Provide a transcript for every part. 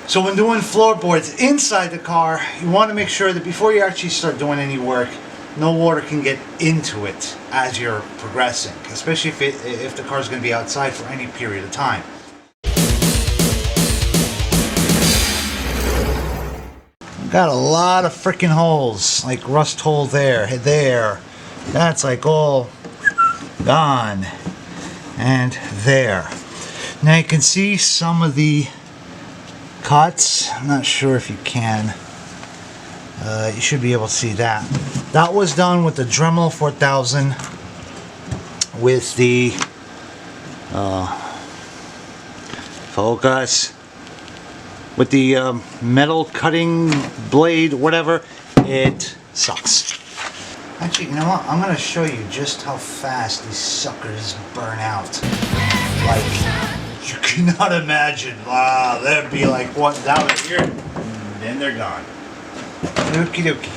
So when doing floorboards inside the car, you want to make sure that before you actually start doing any work, no water can get into it as you're progressing, especially if the car is going to be outside for any period of time. Got a lot of freaking holes, like rust hole there. That's like all gone. And there. Now you can see some of the cuts. I'm not sure if you can. You should be able to see that. That was done with the Dremel 4000 with the focus. With the metal cutting blade, whatever. It sucks. Actually, you know what? I'm going to show you just how fast these suckers burn out. Like, you cannot imagine. Wow, that'd be like one down here, and then they're gone. Okie dokie.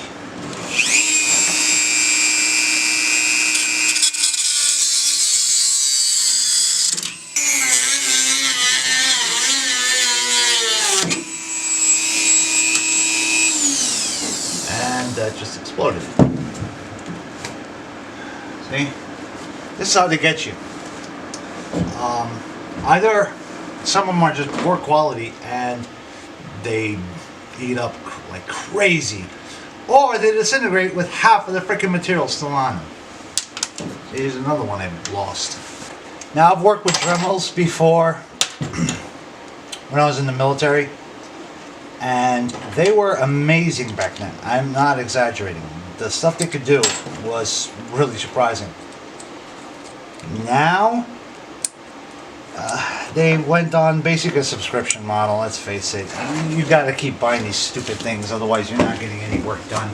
And that just exploded. See? This is how they get you. Either some of them are just poor quality and they eat up like crazy, or they disintegrate with half of the freaking material still on them. Here's another one I've lost. Now, I've worked with Dremels before when I was in the military, and they were amazing back then. I'm not exaggerating. The stuff they could do was really surprising. Now, they went on basically a subscription model, let's face it. You gotta keep buying these stupid things, otherwise you're not getting any work done.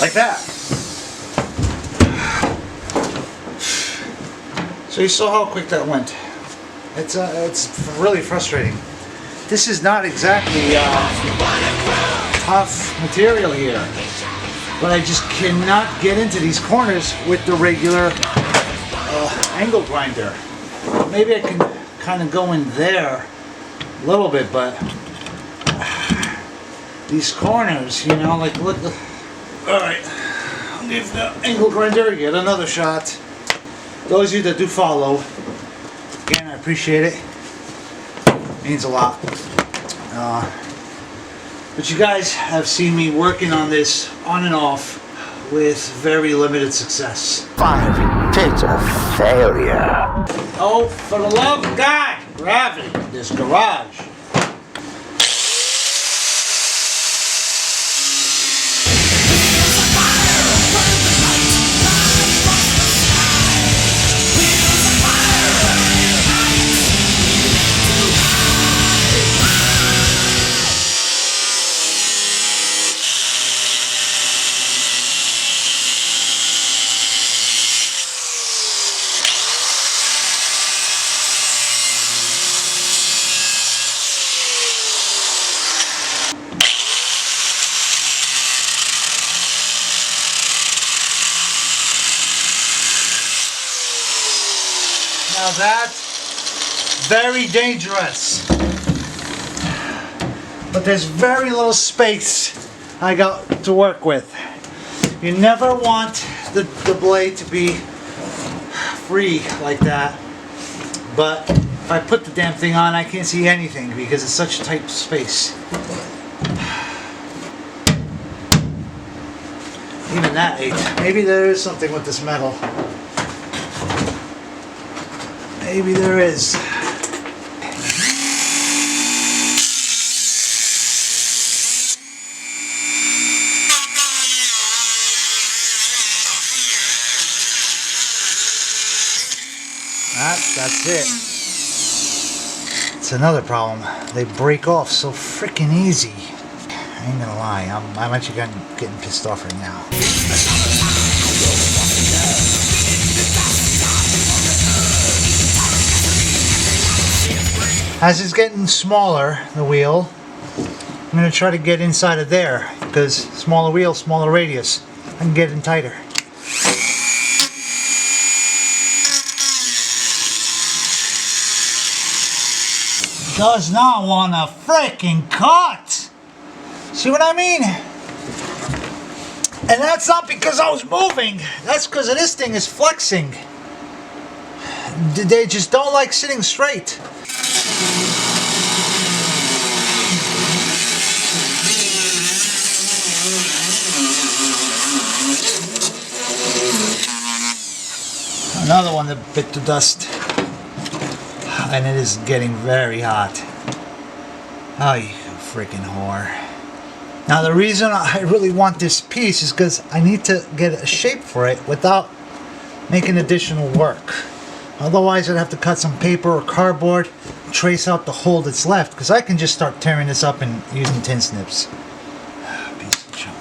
Like that. So you saw how quick that went. It's really frustrating. This is not exactly tough material here, but I just cannot get into these corners with the regular angle grinder. Maybe I can kind of go in there a little bit, but these corners, you know, like look. Alright, I'll give the angle grinder yet another shot. Those of you that do follow, again, I appreciate it. Means a lot. But you guys have seen me working on this on and off with very limited success. Fiery pit of failure. Oh, for the love of God, gravity, this garage. Now that's very dangerous. But there's very little space I got to work with. You never want the blade to be free like that. But if I put the damn thing on, I can't see anything because it's such a tight space. Even that ain't. Maybe there is something with this metal. Maybe there is. That's it. It's another problem. They break off so freaking easy. I ain't gonna lie, I'm actually getting pissed off right now. As it's getting smaller, the wheel, I'm gonna try to get inside of there because smaller wheel, smaller radius. I can get in tighter. Does not want to freaking cut. See what I mean? And that's not because I was moving. That's because this thing is flexing. They just don't like sitting straight. Another one that bit the dust. And it is getting very hot. Oh, you freaking whore. Now the reason I really want this piece is because I need to get a shape for it without making additional work. Otherwise I'd have to cut some paper or cardboard, trace out the hole that's left, because I can just start tearing this up and using tin snips. Piece of junk.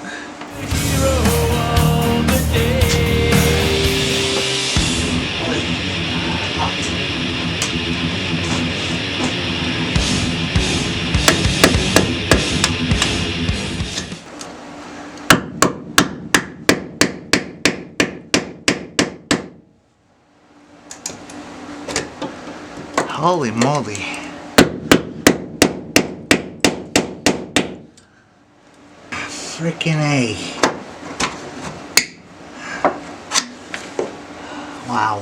Holy moly. Freaking A. Wow.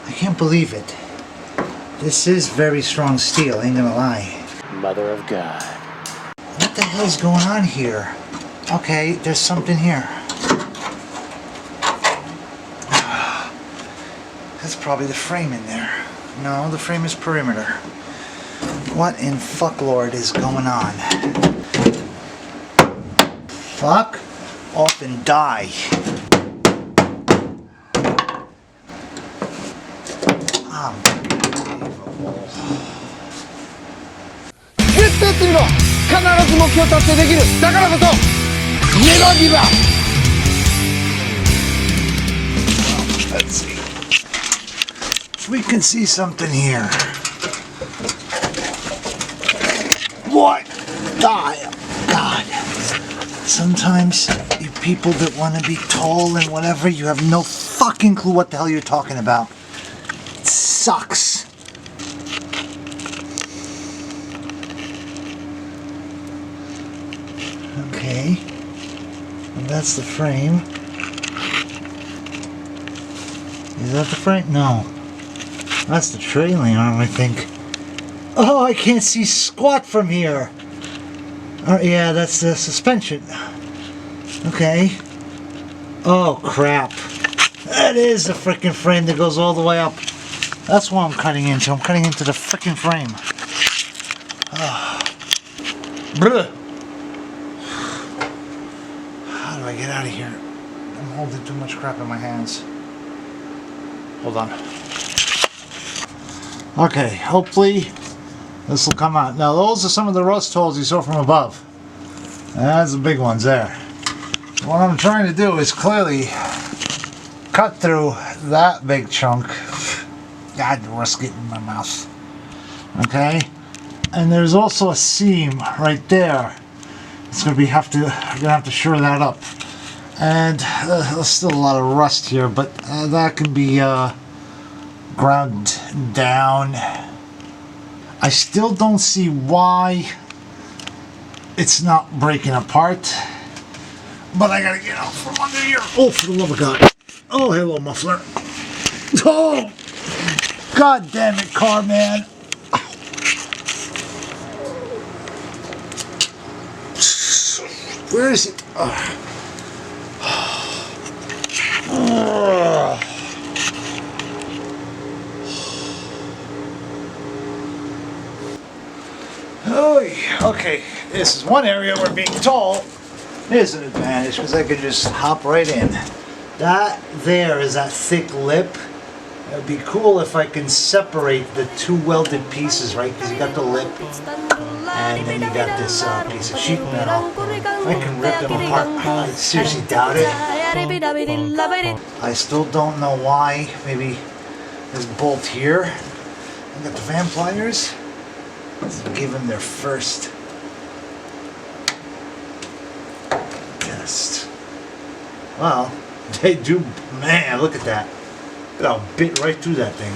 I can't believe it. This is very strong steel, ain't gonna lie. Mother of God. What the hell's going on here? Okay, there's something here. That's probably the frame in there. No, the frame is perimeter. What in fucklord is going on? Fuck off and die. Unbelievable. 絶対するの必ず目標達成できるだからこそネバーギブアップ Let's see. If we can see something here. What? God. Sometimes you people that want to be tall and whatever, you have no fucking clue what the hell you're talking about. It sucks. Okay. And that's the frame. Is that the frame? No. That's the trailing arm, I think. Oh, I can't see squat from here. Yeah, that's the suspension. Okay. Oh, crap. That is the frickin' frame that goes all the way up. That's what I'm cutting into. I'm cutting into the frickin' frame. Oh. How do I get out of here? I'm holding too much crap in my hands. Hold on. Okay, hopefully this will come out. Now those are some of the rust holes you saw from above. That's the big ones there. What I'm trying to do is clearly cut through that big chunk. God, the rust getting in my mouth. Okay? And there's also a seam right there. It's gonna have to shore that up. And there's still a lot of rust here, but that can be ground down. I still don't see why it's not breaking apart, but I gotta get out from under here. Oh, for the love of God. Oh, hello, muffler. Oh, God damn it, car man. Where is it? Okay, this is one area where being tall is an advantage because I can just hop right in. That there is that thick lip. It would be cool if I can separate the two welded pieces, right? Because you got the lip and then you got this piece of sheet metal. If I can rip them apart, I seriously doubt it. I still don't know why. Maybe this bolt here. I got the Vampliers. Let's give them their first test. Well, they do. Man, look at that. Look at how bit right through that thing.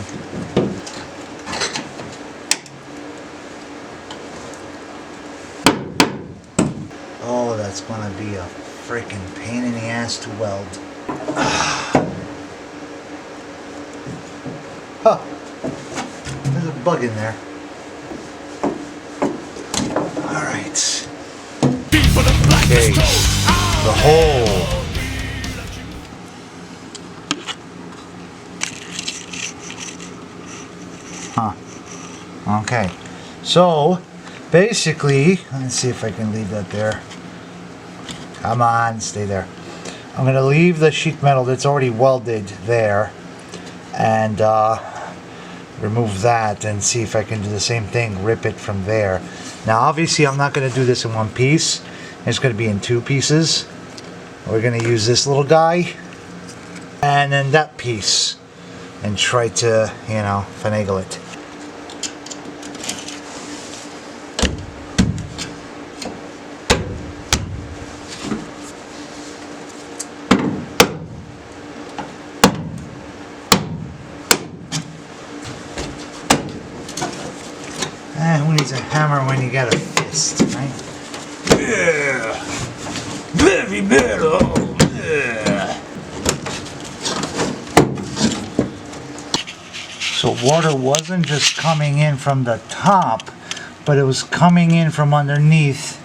Oh, that's gonna be a freaking pain in the ass to weld. Huh. There's a bug in there. Alright. Okay. The hole. Huh. Okay. So, basically, let's see if I can leave that there. Come on, stay there. I'm going to leave the sheet metal that's already welded there and remove that and see if I can do the same thing, rip it from there. Now obviously I'm not going to do this in one piece, it's going to be in two pieces. We're going to use this little guy and then that piece and try to, you know, finagle it. Who needs a hammer when you got a fist, right? Yeah. Heavy metal. Yeah. So water wasn't just coming in from the top, but it was coming in from underneath.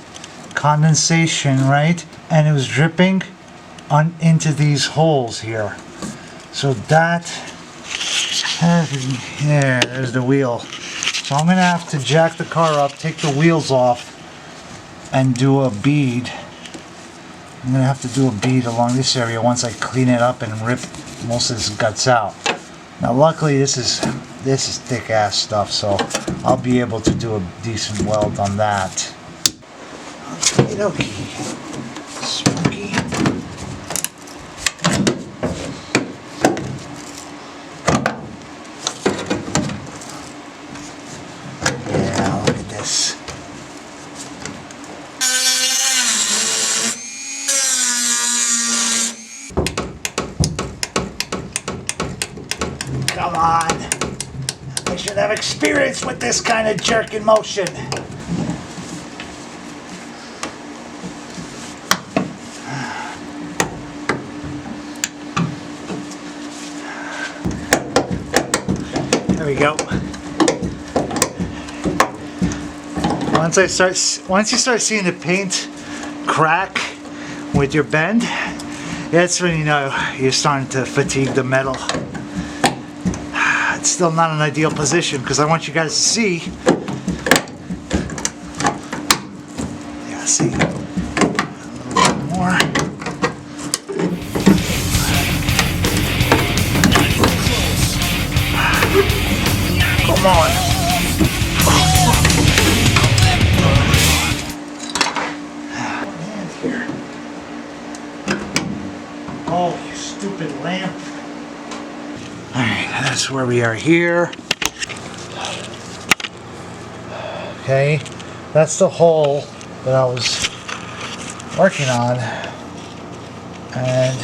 Condensation, right? And it was dripping into these holes here. So that, yeah, there's the wheel. So I'm going to have to jack the car up, take the wheels off, and do a bead. I'm going to have to do a bead along this area once I clean it up and rip most of this guts out. Now luckily this is thick ass stuff, so I'll be able to do a decent weld on that. Okie dokie. Smoky. Yeah, look at this. Come on. I should have experience with this kind of jerking motion. There we go. Once you start seeing the paint crack with your bend, that's when you know you're starting to fatigue the metal. It's still not an ideal position because I want you guys to see. Yeah, see. A little bit more. Come on. Here. Oh, you stupid lamp. Alright, that's where we are here. Okay, that's the hole that I was working on. And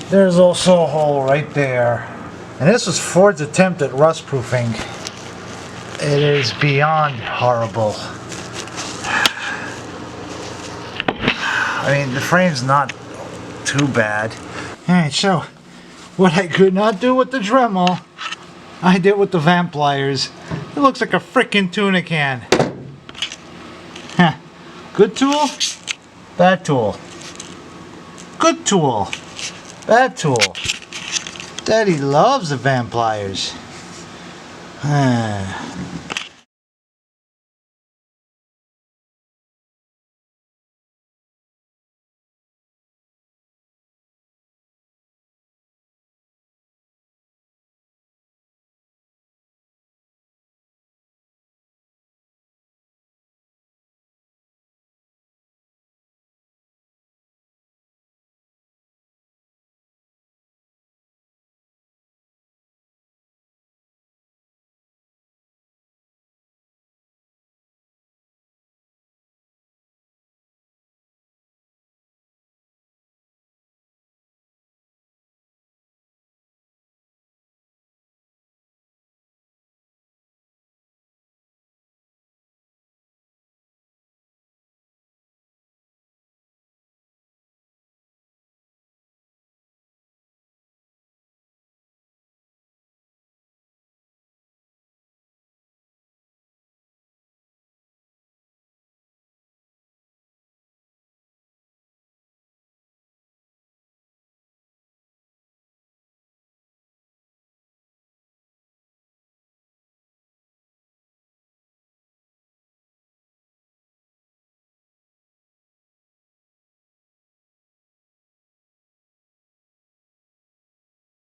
there's also a hole right there. And this was Ford's attempt at rust proofing. It is beyond horrible. I mean, the frame's not too bad. Alright, so what I could not do with the Dremel, I did with the Vampliers. It looks like a frickin' tuna can. Huh. Good tool, bad tool. Good tool, That tool. Daddy loves the Vampliers.